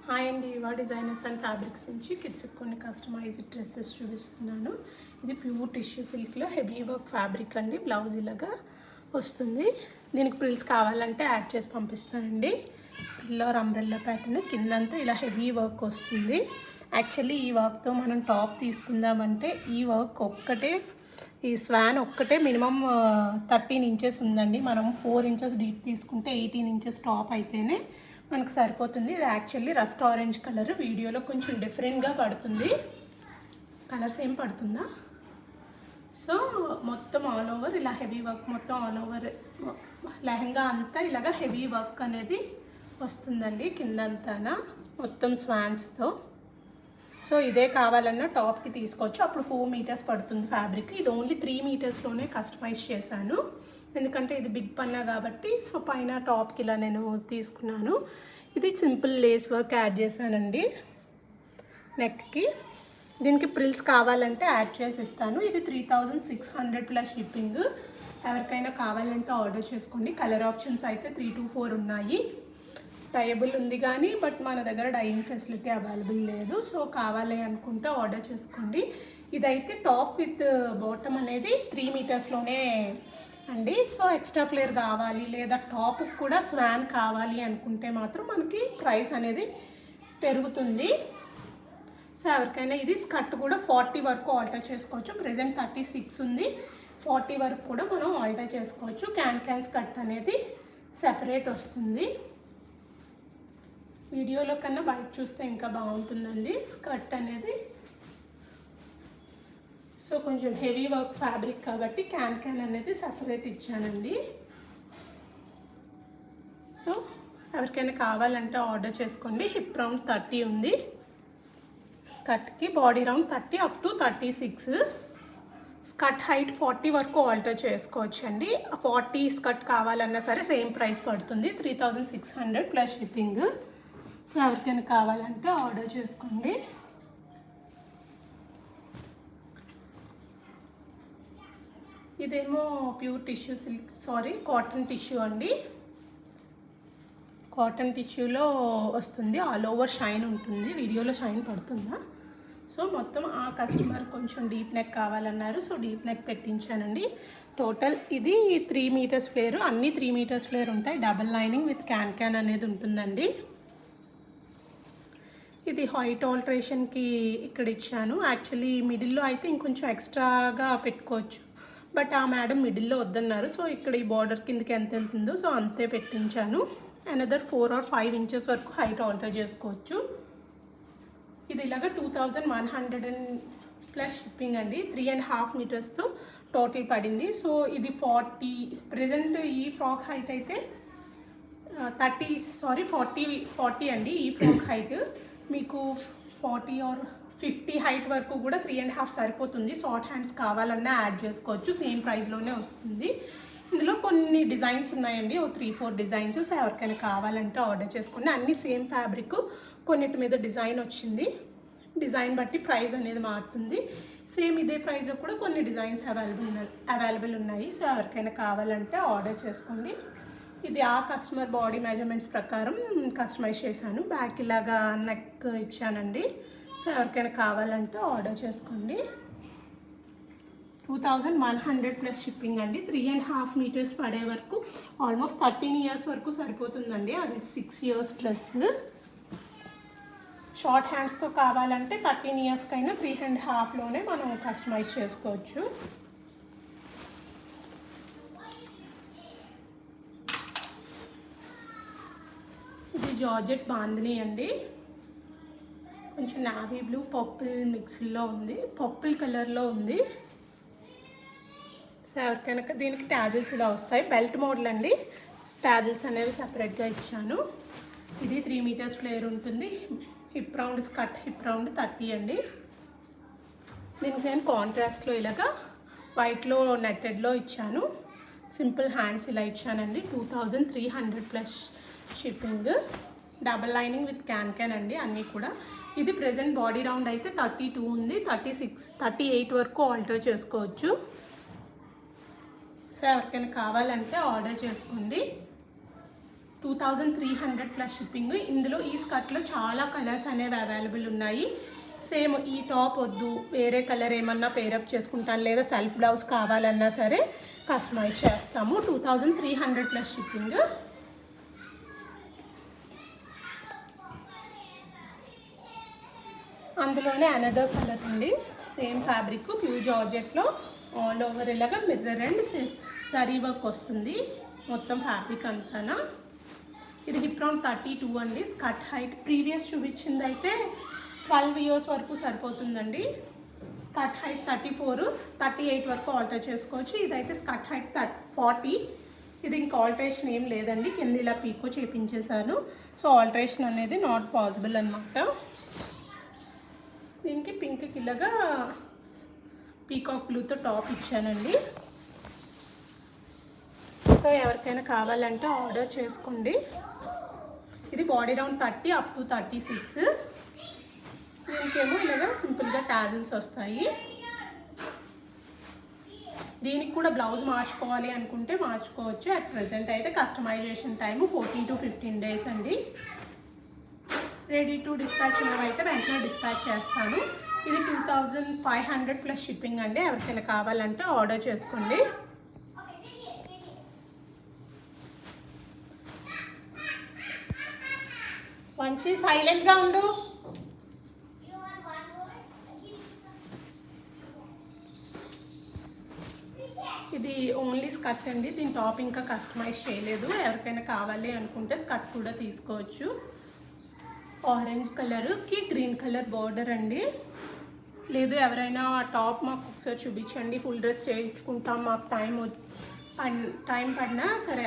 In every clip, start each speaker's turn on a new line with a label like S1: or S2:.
S1: Hi అండి, ఇవా designers and fabrics నుంచి కిడ్స్కి కొన్ని కస్టమైజ్డ్ డ్రెస్సెస్ చూపిస్తున్నాను. ఇది ప్యూర్ టిష్యూ సిల్క్లో హెవీ వర్క్ ఫ్యాబ్రిక్ అండి. బ్లౌజ్ ఇలాగా వస్తుంది. దీనికి ప్రిల్స్ కావాలంటే యాడ్ చేసి పంపిస్తానండి. పిల్లర్ అంబ్రెల్లా ప్యాటర్న్ కిందంతా ఇలా హెవీ వర్క్ వస్తుంది. యాక్చువల్లీ ఈ వర్క్తో మనం టాప్ తీసుకుందామంటే ఈ వర్క్ ఒక్కటే, ఈ స్వాన్ ఒక్కటే మినిమం 13 ఇంచెస్ ఉందండి. మనం 4 ఇంచెస్ డీప్ తీసుకుంటే 18 ఇంచెస్ టాప్ అయితేనే మనకు సరిపోతుంది. ఇది యాక్చువల్లీ రస్ట్ ఆరెంజ్ కలర్, వీడియోలో కొంచెం డిఫరెంట్గా పడుతుంది. కలర్స్ ఏం పడుతుందా? సో మొత్తం ఆల్ ఓవర్ ఇలా హెవీ వర్క్, మొత్తం ఆల్ ఓవర్ లెహంగా అంతా ఇలాగా హెవీ వర్క్ అనేది వస్తుందండి. కిందంతా మొత్తం స్వాన్స్తో. సో ఇదే కావాలన్నా టాప్కి తీసుకోవచ్చు. అప్పుడు 4 మీటర్స్ పడుతుంది ఫ్యాబ్రిక్. ఇది ఓన్లీ 3 మీటర్స్లోనే కస్టమైజ్ చేశాను, ఎందుకంటే ఇది బిగ్ పన్నా కాబట్టి. సో పైన టాప్కి ఇలా నేను తీసుకున్నాను. ఇది సింపుల్ లేస్ వర్క్ యాడ్ చేశానండి నెక్కి. దీనికి ప్రిల్స్ కావాలంటే యాడ్ చేసి ఇస్తాను. ఇది 3600 ప్లస్ షిప్పింగ్. ఎవరికైనా కావాలంటే ఆర్డర్ చేసుకోండి. కలర్ ఆప్షన్స్ అయితే 3 to 4 ఉన్నాయి. డయబుల్ ఉంది కానీ బట్ మన దగ్గర డైయింగ్ ఫెసిలిటీ అవైలబుల్ లేదు. సో కావాలి అనుకుంటే ఆర్డర్ చేసుకోండి. ఇదైతే టాప్ విత్ బాటమ్ అనేది 3 మీటర్స్లోనే అండి. సో ఎక్స్ట్రా ఫ్లేర్ కావాలి లేదా టాప్ కూడా స్వాన్ కావాలి అనుకుంటే మాత్రం మనకి ప్రైస్ అనేది పెరుగుతుంది. సో ఎవరికైనా ఇది స్కర్ట్ కూడా 40 వరకు ఆల్టర్ చేసుకోవచ్చు. ప్రెజెంట్ 36 ఉంది. 40 వరకు కూడా మనం ఆల్టర్ చేసుకోవచ్చు. క్యాన్ స్కర్ట్ అనేది సెపరేట్ వస్తుంది. వీడియోలో కన్నా బయట చూస్తే ఇంకా బాగుంటుందండి స్కర్ట్ అనేది. సో కొంచెం హెవీ వర్క్ ఫ్యాబ్రిక్ కాబట్టి క్యాన్ అనేది సపరేట్ ఇచ్చానండి. సో ఎవరికైనా కావాలంటే ఆర్డర్ చేసుకోండి. హిప్ రౌండ్ 30 ఉంది స్కర్ట్కి, body round 30 up to 36. Skirt height 40 వరకు ఆల్టర్ చేసుకోవచ్చు అండి. 40 స్కర్ట్ కావాలన్నా సరే సేమ్ ప్రైస్ పడుతుంది, 3600 ప్లస్ షిప్పింగ్. సో ఎవరికైనా కావాలంటే ఆర్డర్ చేసుకోండి. ఇదేమో pure tissue silk, cotton tissue అండి. కాటన్ టిష్యూలో వస్తుంది. ఆల్ ఓవర్ షైన్ ఉంటుంది. వీడియోలో షైన్ పడుతుందా? సో మొత్తం ఆ కస్టమర్ కొంచెం డీప్ నెక్ కావాలన్నారు, సో డీప్ నెక్ పెట్టించానండి. టోటల్ ఇది 3 మీటర్స్ ఫ్లేర్, అన్నీ 3 మీటర్స్ ఫ్లేర్ ఉంటాయి. డబల్ లైనింగ్ విత్ క్యాన్ అనేది ఉంటుందండి. ఇది హైట్ ఆల్టరేషన్కి ఇక్కడ ఇచ్చాను. యాక్చువల్లీ మిడిల్లో అయితే ఇంకొంచెం ఎక్స్ట్రాగా పెట్టుకోవచ్చు, బట్ ఆ మేడం మిడిల్లో వద్దన్నారు. సో ఇక్కడ ఈ బార్డర్ కిందకి ఎంత వెళ్తుందో సో అంతే పెట్టించాను. అనదర్ 4 or 5 ఇంచెస్ వరకు హైట్ ఆల్టర్ చేసుకోవచ్చు. ఇది ఇలాగా 2100 ప్లస్ షిప్పింగ్ అండి. 3.5 మీటర్స్తో టోటల్ పడింది. సో ఇది 40, ప్రజెంట్ ఈ ఫ్రాక్ హైట్ అయితే 40 అండి. ఈ ఫ్రాక్ హైట్ మీకు 40 or 50 హైట్ వరకు కూడా 3.5 సరిపోతుంది. షార్ట్ హ్యాండ్స్ కావాలన్నా యాడ్ చేసుకోవచ్చు, సేమ్ ప్రైస్లోనే వస్తుంది. ఇందులో కొన్ని డిజైన్స్ ఉన్నాయండి, 3-4 డిజైన్స్. సో ఎవరికైనా కావాలంటే ఆర్డర్ చేసుకోండి. అన్నీ సేమ్ ఫ్యాబ్రిక్, కొన్నిటి మీద డిజైన్ వచ్చింది. డిజైన్ బట్టి ప్రైస్ అనేది మారుతుంది. సేమ్ ఇదే ప్రైస్లో కూడా కొన్ని డిజైన్స్ అవైలబుల్ ఉన్నాయి. సో ఎవరికైనా కావాలంటే ఆర్డర్ చేసుకోండి. ఇది ఆ కస్టమర్ బాడీ మెజర్మెంట్స్ ప్రకారం కస్టమైజ్ చేశాను. బ్యాక్ ఇలాగా నెక్ ఇచ్చానండి. సో ఎవరికైనా కావాలంటే ఆర్డర్ చేసుకోండి. 2100 ప్లస్ షిప్పింగ్ అండి. 3.5 మీటర్స్ పడే వరకు ఆల్మోస్ట్ 13 ఇయర్స్ వరకు సరిపోతుందండి. అది 6 ఇయర్స్ డ్రెస్. షార్ట్ హ్యాండ్స్తో కావాలంటే 13 ఇయర్స్కైనా 3.5లోనే మనం కస్టమైజ్ చేసుకోవచ్చు. ఇది జార్జెట్ బాందిని అండి. కొంచెం నావీ బ్లూ పర్పుల్ మిక్స్లో ఉంది, పర్పుల్ కలర్లో ఉంది. సో ఎవరికైనా దీనికి టాజిల్స్ ఇలా వస్తాయి. బెల్ట్ మోడల్ అండి. టాజిల్స్ అనేవి సపరేట్గా ఇచ్చాను. ఇది 3 మీటర్స్ ఫ్లేర్ ఉంటుంది. Hip round skirt, hip round 30 అండి. దీనికి నేను కాంట్రాస్ట్లో ఇలాగా వైట్లో నెట్టెడ్లో ఇచ్చాను. సింపుల్ హ్యాండ్స్ ఇలా ఇచ్చానండి. 2300 plus shipping. Double lining with can అండి అన్నీ కూడా. ఇది ప్రెజెంట్ బాడీ రౌండ్ అయితే 32 ఉంది. 38 వరకు ఆల్టర్ చేసుకోవచ్చు. సో ఎవరికైనా కావాలంటే ఆర్డర్ చేసుకోండి. 2300 ప్లస్ షిప్పింగ్. ఇందులో ఈ స్కర్ట్లో చాలా కలర్స్ అనేవి అవైలబుల్ ఉన్నాయి. సేమ్ ఈ టాప్ వద్దు, వేరే కలర్ ఏమన్నా పేరప్ చేసుకుంటాను, లేదా సెల్ఫ్ బ్లౌజ్ కావాలన్నా సరే కస్టమైజ్ చేస్తాము. 2300 ప్లస్ షిప్పింగ్. అందులోనే అనదర్ కలర్ అండి. సేమ్ ఫ్యాబ్రిక్ ప్యూర్ జార్జెట్లో ఆల్ ఓవర్ ఇలాగా మిర్రర్ అండ్ జరీ వర్క్ వస్తుంది మొత్తం ఫ్యాబ్రిక్ అంతానా. ఇది హిప్ రౌండ్ 32 అండి. స్కర్ట్ హైట్ ప్రీవియస్ చూపించింది అయితే 12 ఇయర్స్ వరకు సరిపోతుందండి. స్కర్ట్ హైట్ 34, 38 వరకు ఆల్టర్ చేసుకోవచ్చు. ఇదైతే స్కర్ట్ హైట్ 40. ఇది ఇంకా ఆల్టరేషన్ ఏం లేదండి, కింద ఇలా పీకో చేపించేశాను. సో ఆల్టరేషన్ అనేది నాట్ పాసిబుల్ అనమాట. దీనికి పింక్కి ఇలాగా పీకాక్ బ్లూతో టాప్ ఇచ్చానండి. సో ఎవరికైనా కావాలంటే ఆర్డర్ చేసుకోండి. ఇది బాడీ రౌండ్ 30 అప్ టు 36. దీనికేమో ఇలాగా సింపుల్గా టాజిల్స్ వస్తాయి. దీనికి కూడా బ్లౌజ్ మార్చుకోవాలి అనుకుంటే మార్చుకోవచ్చు. అట్ ప్రెజెంట్ అయితే కస్టమైజేషన్ టైము 14 to 15 days అండి. రెడీ టు డిస్పాచ్ ఉన్నవైతే వెంటనే డిస్పాచ్ చేస్తాను. ఇది 2500 ప్లస్ షిప్పింగ్ అండి. ఎవరికైనా కావాలంటే ఆర్డర్ చేసుకోండి. వంచి సైలెంట్గా ఉండు. ఇది ఓన్లీ స్కర్ట్ అండి. దీని టాప్ ఇంకా కస్టమైజ్ చేయలేదు. ఎవరికైనా కావాలి అనుకుంటే స్కర్ట్ కూడా తీసుకోవచ్చు. ఆరెంజ్ కలర్కి గ్రీన్ కలర్ బార్డర్ అండి. లేదు ఎవరైనా టాప్ మాకు ఒకసారి చూపించండి, ఫుల్ డ్రెస్ చేయించుకుంటాం, మాకు టైం పడినా సరే,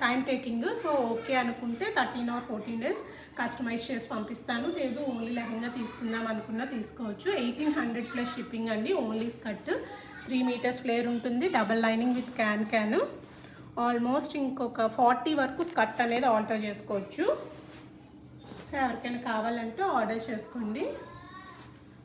S1: టైం టేకింగ్, సో ఓకే అనుకుంటే 13 or 14 days కస్టమైజ్ చేసి పంపిస్తాను. లేదు ఓన్లీ లెహంగా తీసుకుందాం అనుకున్నా తీసుకోవచ్చు. 1800 ప్లస్ షిప్పింగ్ అండి. ఓన్లీ స్కర్ట్ 3 meters ఫ్లేర్ ఉంటుంది, double lining with can. Almost ఇంకొక 40 వరకు స్కర్ట్ అనేది ఆల్టర్ చేసుకోవచ్చు. సో ఎవరికైనా కావాలంటే ఆర్డర్ చేసుకోండి.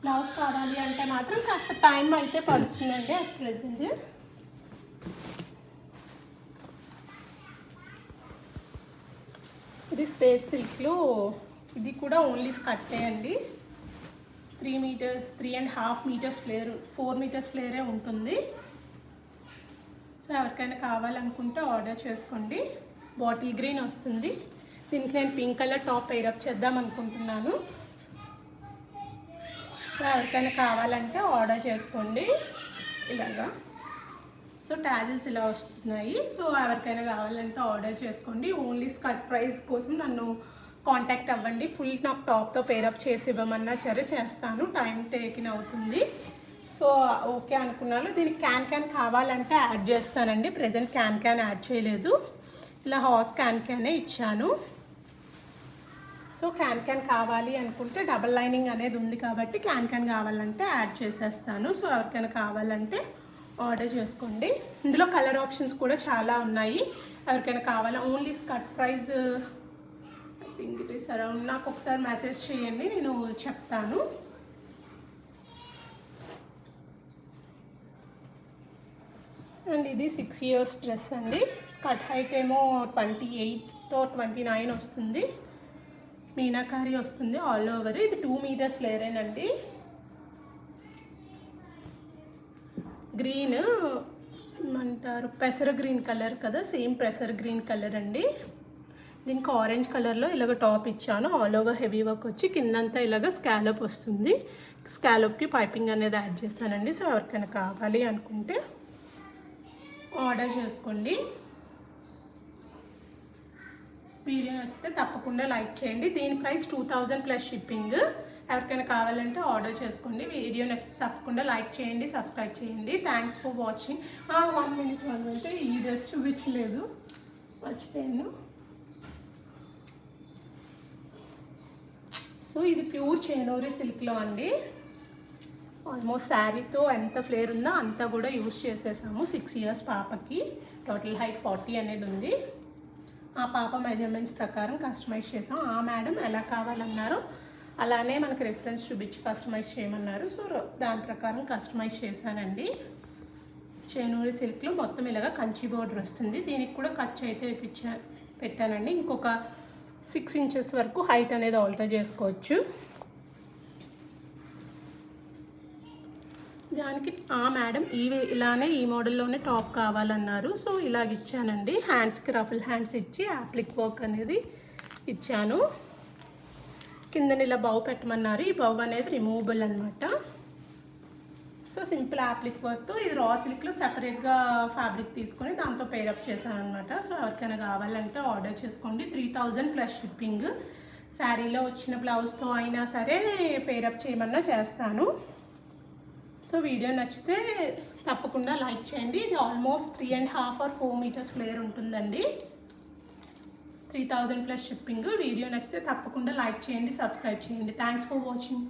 S1: బ్లౌజ్ కావాలి అంటే మాత్రం కాస్త టైం అయితే పడుతుందండి అట్ ప్రెజెంట్. ఇది స్పేస్ సిల్క్లో, ఇది కూడా ఓన్లీ స్కర్టే అండి. 3.5 meters ఫ్లేర్, 4 meters ఫ్లేరే ఉంటుంది. సో ఎవరికైనా కావాలనుకుంటే ఆర్డర్ చేసుకోండి. బాటిల్ గ్రీన్ వస్తుంది. దీనికి నేను పింక్ కలర్ టాప్ పేరప్ చేద్దాం అనుకుంటున్నాను. సో ఎవరికైనా కావాలంటే ఆర్డర్ చేసుకోండి ఇలాగా. సో టాజిల్స్ ఇలా వస్తున్నాయి. సో ఎవరికైనా కావాలంటే ఆర్డర్ చేసుకోండి. ఓన్లీ స్కర్ట్ ప్రైస్ కోసం నన్ను కాంటాక్ట్ అవ్వండి. ఫుల్ నాకు టాప్తో పేరప్ చేసి ఇవ్వమన్నా సరే చేస్తాను. టైం టేకిన్ అవుతుంది. సో ఓకే అనుకున్నాను. దీనికి క్యాన్ కావాలంటే యాడ్ చేస్తానండి. ప్రెజెంట్ క్యాన్ యాడ్ చేయలేదు, ఇలా హార్స్ క్యానే ఇచ్చాను. సో క్యాన్ కావాలి అనుకుంటే డబల్ లైనింగ్ అనేది ఉంది కాబట్టి క్యాన్ కావాలంటే యాడ్ చేసేస్తాను. సో ఎవరికైనా కావాలంటే ఆర్డర్ చేసుకోండి. ఇందులో కలర్ ఆప్షన్స్ కూడా చాలా ఉన్నాయి. ఎవరికైనా కావాలా only skirt price I think it is around, నాకు ఒకసారి మెసేజ్ చేయండి, నేను చెప్తాను. అండ్ ఇది 6 years డ్రెస్ అండి. స్కర్ట్ హైట్ ఏమో 28 or 29 వస్తుంది. మీనాకారి వస్తుంది ఆల్ ఓవర్. ఇది 2 meters ఫ్లేరేనండి. గ్రీన్ ఏమంటారు, పెసర గ్రీన్ కలర్ కదా, సేమ్ పెసర గ్రీన్ కలర్ అండి. దీనికి ఆరెంజ్ కలర్లో ఇలాగ టాప్ ఇచ్చాను. ఆల్ ఓవర్ హెవీ వర్క్ వచ్చి కిందంతా ఇలాగ స్కాలప్ వస్తుంది. స్కాలప్కి పైపింగ్ అనేది యాడ్ చేస్తానండి. సో ఎవరికైనా కావాలి అనుకుంటే ఆర్డర్ చేసుకోండి. వీడియో వస్తే తప్పకుండా లైక్ చేయండి. దీని ప్రైస్ 2000 ప్లస్ షిప్పింగ్. ఎవరికైనా కావాలంటే ఆర్డర్ చేసుకోండి. వీడియో నచ్చితే తప్పకుండా లైక్ చేయండి, సబ్స్క్రైబ్ చేయండి. Thanks for watching. 1 minute అంటే ఈ డ్రెస్ చూపించలేదు, మర్చిపోయాను. సో ఇది ప్యూర్ చేనూరి సిల్క్లో అండి. ఆల్మోస్ట్ శారీతో ఎంత ఫ్లేర్ ఉందో అంతా కూడా యూజ్ చేసేసాము. 6 years పాపకి. టోటల్ హైట్ 40 అనేది ఉంది. ఆ పాప మెజర్మెంట్స్ ప్రకారం కస్టమైజ్ చేసాం. ఆ మేడం ఎలా కావాలన్నారో అలానే మనకు రిఫరెన్స్ చూపించి కస్టమైజ్ చేయమన్నారు. సో దాని ప్రకారం కస్టమైజ్ చేశానండి. చేనూరి సిల్క్లో మొత్తం ఇలాగా కంచి బోర్డర్ వస్తుంది. దీనికి కూడా ఖర్చు అయితే పెట్టానండి. ఇంకొక 6 ఇంచెస్ వరకు హైట్ అనేది ఆల్టర్ చేసుకోవచ్చు. దానికి మేడం ఇలానే ఈ మోడల్లోనే టాప్ కావాలన్నారు. సో ఇలాగ ఇచ్చానండి. హ్యాండ్స్కి రఫుల్ హ్యాండ్స్ ఇచ్చి యాప్లిక్ వర్క్ అనేది ఇచ్చాను. కిందని ఇలా బౌ పెట్టమన్నారు. ఈ బౌ అనేది రిమూవబుల్ అనమాట. సో సింపుల్ యాప్లిక్ వర్క్తో ఇది రా సిల్క్లో సెపరేట్గా ఫ్యాబ్రిక్ తీసుకొని దాంతో పేరప్ చేశాను అనమాట. సో ఎవరికైనా కావాలంటే ఆర్డర్ చేసుకోండి. 3000 ప్లస్ షిప్పింగ్. శారీలో వచ్చిన బ్లౌజ్తో అయినా సరే పేరప్ చేయమన్నా చేస్తాను. సో వీడియో నచ్చితే తప్పకుండా లైక్ చేయండి. ఇది ఆల్మోస్ట్ 3.5 or 4 మీటర్స్ ఫ్లేర్ ఉంటుందండి. 3000 ప్లస్ షిప్పింగ్. వీడియో నచ్చితే తప్పకుండా లైక్ చేయండి, సబ్స్క్రైబ్ చేయండి. Thanks for watching.